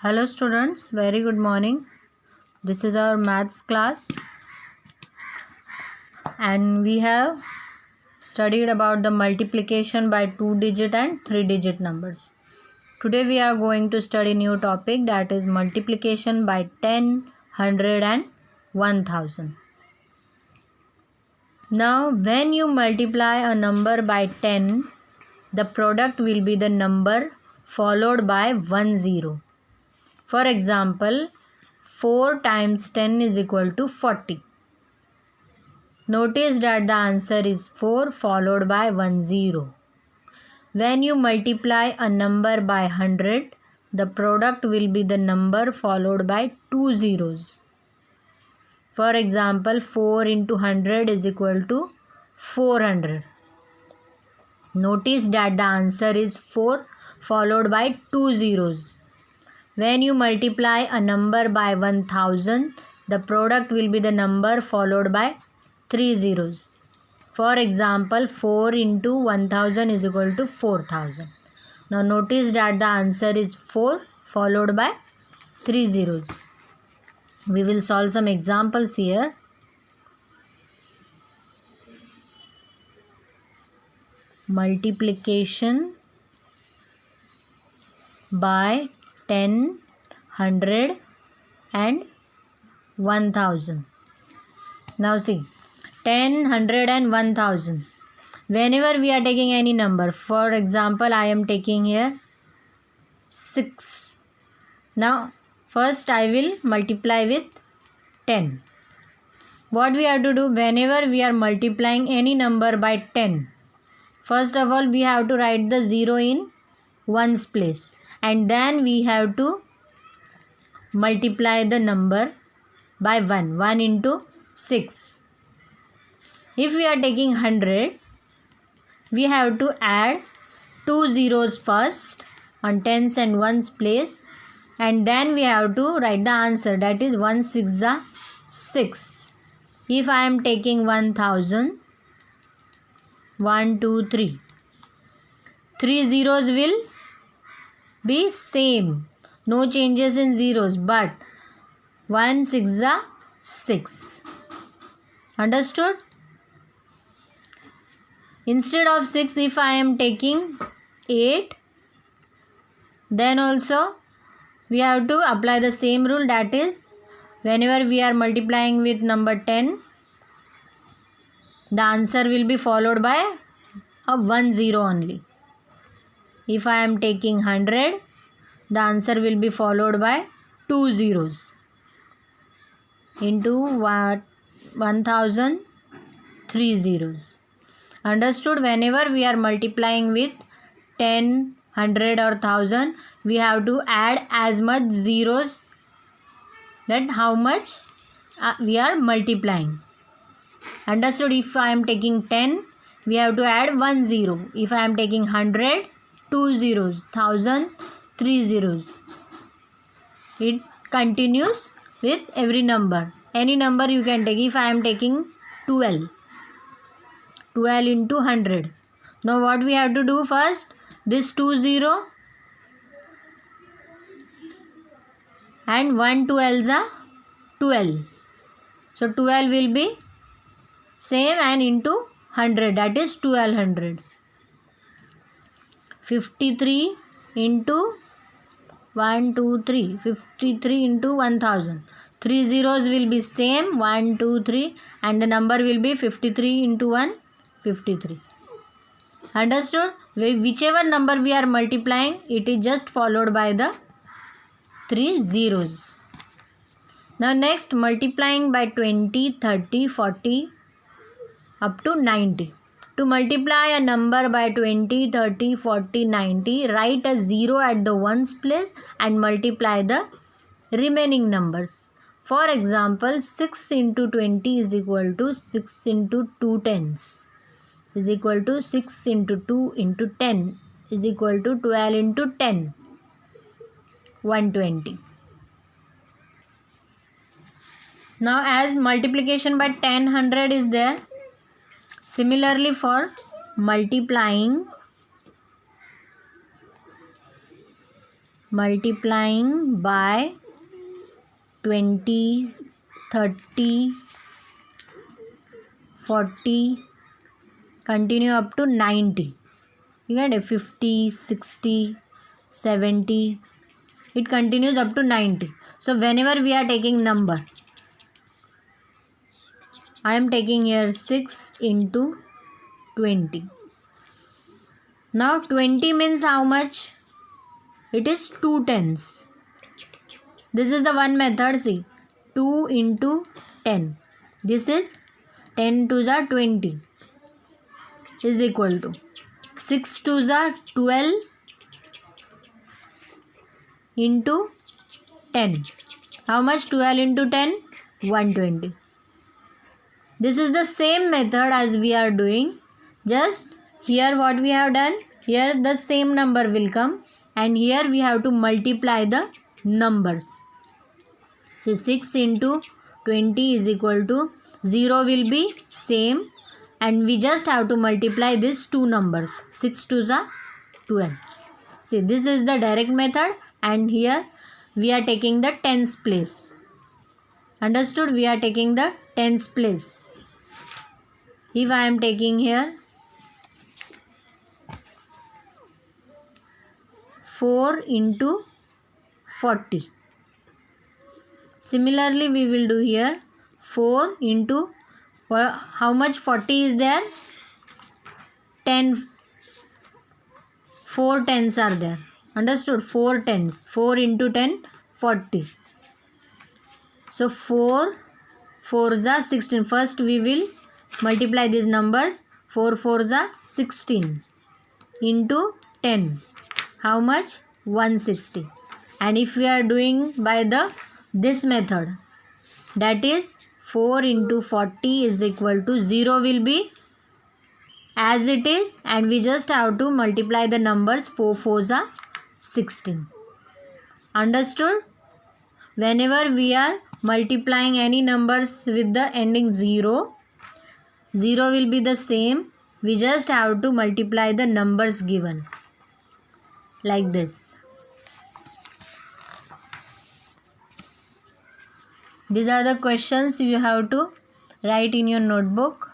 Hello students, very good morning. This is our maths class and we have studied about the multiplication by 2-digit and 3-digit numbers. Today we are going to study new topic, that is multiplication by 10, 100 and 1000. Now when you multiply a number by 10, the product will be the number followed by 10. For example, 4 times 10 is equal to 40. Notice that the answer is 4 followed by 10. When you multiply a number by 100, the product will be the number followed by 2 zeros. For example, 4 into 100 is equal to 400. Notice that the answer is 4 followed by 2 zeros. When you multiply a number by 1000, the product will be the number followed by 3 zeros. For example, 4 into 1000 is equal to 4000. Now notice that the answer is 4 followed by 3 zeros. We will solve some examples here. Multiplication by 10, 100 and 1000. Now see, 10, 100 and 1000. Whenever we are taking any number, for example, I am taking here 6. Now first I will multiply with 10. What we have to do whenever we are multiplying any number by 10, first of all we have to write the 0 in ones place and then we have to multiply the number by 1. 1 into 6. If we are taking 100, we have to add 2 zeros first on tens and ones place and then we have to write the answer, that is 1 6 6. If I am taking 1000, 1 2 3, 3 zeros will be same, no changes in zeros, but 1 6 6. Understood? Instead of 6, if I am taking 8, then also we have to apply the same rule, that is whenever we are multiplying with number 10, the answer will be followed by a 1 0 only. If I am taking 100, the answer will be followed by 2 zeros. Into 1000, 3 zeros. Understood? Whenever we are multiplying with 10, 100 or 1000, we have to add as much zeros that how much we are multiplying. Understood? If I am taking 10, we have to add 1 0. If I am taking 100, 2 zeros. 1000, 3 zeros. It continues with every number. Any number you can take. If I am taking 12. 12 into 100. Now what we have to do first? This 2 0 and 1 12 are 12. So 12 will be same and into 100, that is 1200. 53 into 1 2 3. 53 into 1000. 3 zeros will be same, 1 2 3, and the number will be 53 into 1. 53. Understood? Whichever number we are multiplying, it is just followed by the 3 zeros. Now next, multiplying by 20, 30, 40 up to 90. To multiply a number by 20, 30, 40, 90, write a 0 at the ones place and multiply the remaining numbers. For example, 6 into 20 is equal to 6 into 2 tens. Is equal to 6 into 2 into 10 is equal to 12 into 10, 120. Now as multiplication by 10, 100 is there, similarly for multiplying multiplying by 20, 30, 40, continue up to 90. You get it? 50, 60, 70. It continues up to 90. So whenever we are taking number, I am taking here 6 into 20. Now 20 means how much? It is 2 tens. This is the one method. See, 2 into 10. This is 10 to the 20 is equal to 6 to the 12 into 10. How much? 12 into 10? 120. This is the same method as we are doing. Just here what we have done, here the same number will come and here we have to multiply the numbers. So 6 into 20 is equal to 0 will be same and we just have to multiply these two numbers. 6 to the 12. See, this is the direct method and here we are taking the tens place. Understood? We are taking the tens place. If I am taking here 4 into 40. Similarly, we will do here 4 into, how much 40 is there? 10. 4 tens are there. Understood? 4 tens. 4 into 10, 40. So 4 4s are 16. First we will multiply these numbers. 4 4s are 16 into 10. How much? 160. And if we are doing by this method, that is 4 into 40 is equal to 0 will be as it is and we just have to multiply the numbers. 4 4s are 16. Understood? Whenever we are multiplying any numbers with the ending 0, 0 will be the same. We just have to multiply the numbers given like this. These are the questions you have to write in your notebook.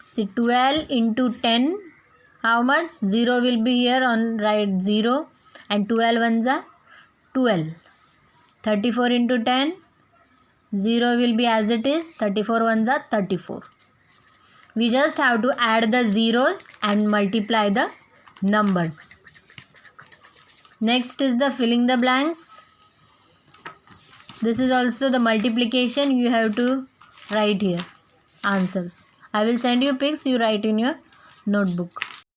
See, 12 into 10, how much? 0 will be here on right 0 and 12 ones are 12. 34 into 10, 0 will be as it is, 34 ones are 34. We just have to add the zeros and multiply the numbers. Next is the filling the blanks. This is also the multiplication. You have to write here answers. I will send you pics, you write in your notebook.